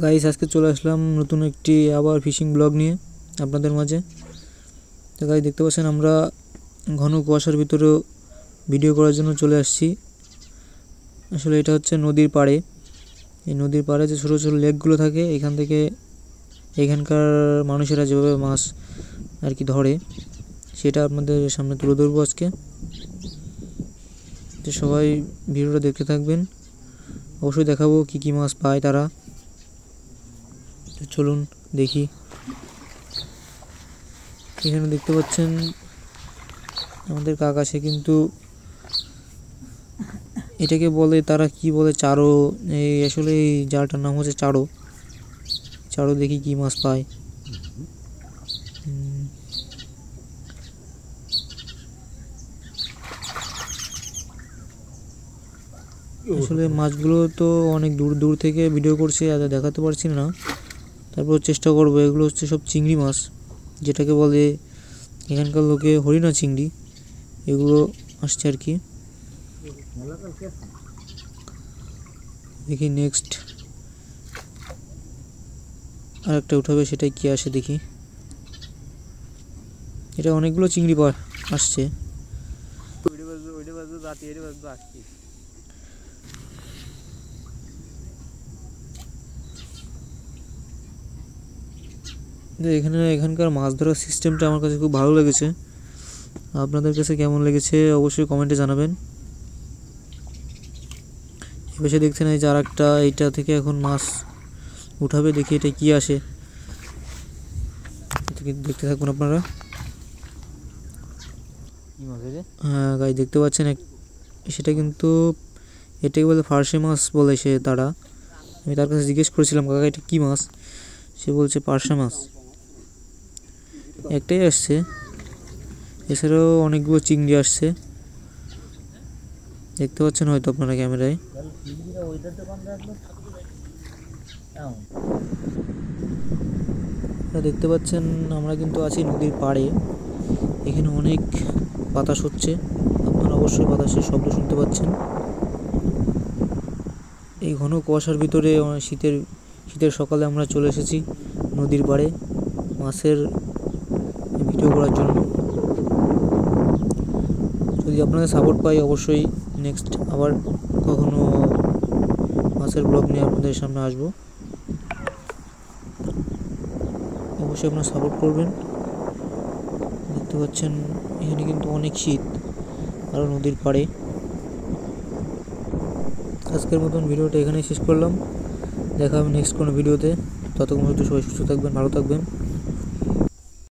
Guys আজকে চলে আসলাম নতুন একটি আবার ফিশিং ব্লগ নিয়ে আপনাদের মাঝে। তো গাইস দেখতে পাচ্ছেন আমরা ঘন কুয়াশার ভিতরে ভিডিও করার জন্য চলে আসছি। আসলে এটা হচ্ছে নদীর পাড়ে। এই নদীর পাড়ে যে ছোট ছোট লেকগুলো থাকে এখান থেকে এখানকার মানুষেরা যেভাবে মাছ আর কি ধরে সেটা আপনাদের সামনে তুলে ধরবো আজকে। তো সবাই ভিডিওটা দেখতে থাকবেন, অবশ্যই দেখাবো কি কি মাছ পায় তারা। চলুন দেখি। এখানে দেখতে পাচ্ছেন আমাদের কাকা, সে কিন্তু এটাকে বলে, তারা কি বলে, চারো। এই আসলে এই জালটার নাম হচ্ছে চারো। চারো দেখি কি মাছ পায়। আসলে মাছগুলো তো অনেক দূর দূর থেকে ভিডিও করছে, আজ দেখাতে পারছি না, তারপর চেষ্টা করবো। এগুলো হচ্ছে সব চিংড়ি মাছ, যেটাকে বলে এখানকার লোকে হরিণা চিংড়ি। এগুলো আসছে আর কি। দেখি নেক্সট আর একটা উঠাবে, সেটাই কি আসে দেখি। এটা অনেকগুলো চিংড়ি আসছে। এখানকার মাছ ধরার সিস্টেমটা আমার কাছে খুব ভালো লেগেছে। আপনাদের কাছে কেমন লেগেছে অবশ্যই কমেন্টে জানাবেন। এবার দেখছেন এই যে আর একটা, এইটা থেকে এখন মাছ উঠাবে, দেখি এটা কি আসে। দেখতে থাকুন আপনারা। হ্যাঁ গাই দেখতে পাচ্ছেন সেটা কিন্তু এটাকে বলে ফার্সে মাছ বলে সে তারা। আমি তার কাছে জিজ্ঞেস করেছিলাম, কাকা এটা কী মাছ? সে বলছে পার্শে মাছ। একটাই আসছে, এছাড়াও অনেকগুলো চিংড়ি আসছে, দেখতে পাচ্ছেন হয়তো আপনারা ক্যামেরায়। দেখতে পাচ্ছেন আমরা কিন্তু আছি নদীর পাড়ে। এখানে অনেক বাতাস হচ্ছে, আপনারা অবশ্যই বাতাসের শব্দ শুনতে পাচ্ছেন। এই ঘন কুয়াশার ভিতরে শীতের সকালে আমরা চলে এসেছি নদীর পাড়ে মাছের ভিডিও করার জন্য। যদি আপনাদের সাপোর্ট পাই অবশ্যই নেক্সট আবার কখনো মাছের ব্লগ নিয়ে আপনাদের সামনে আসবো। অবশ্যই আপনারা সাপোর্ট করবেন। দেখতে পাচ্ছেন এখানে কিন্তু অনেক শীত, আরও নদীর পাড়ে। আজকের মতন ভিডিওটা এখানেই শেষ করলাম, দেখা হবে নেক্সট কোনো ভিডিওতে। ততক্ষণ সবাই সুস্থ থাকবেন, ভালো থাকবেন।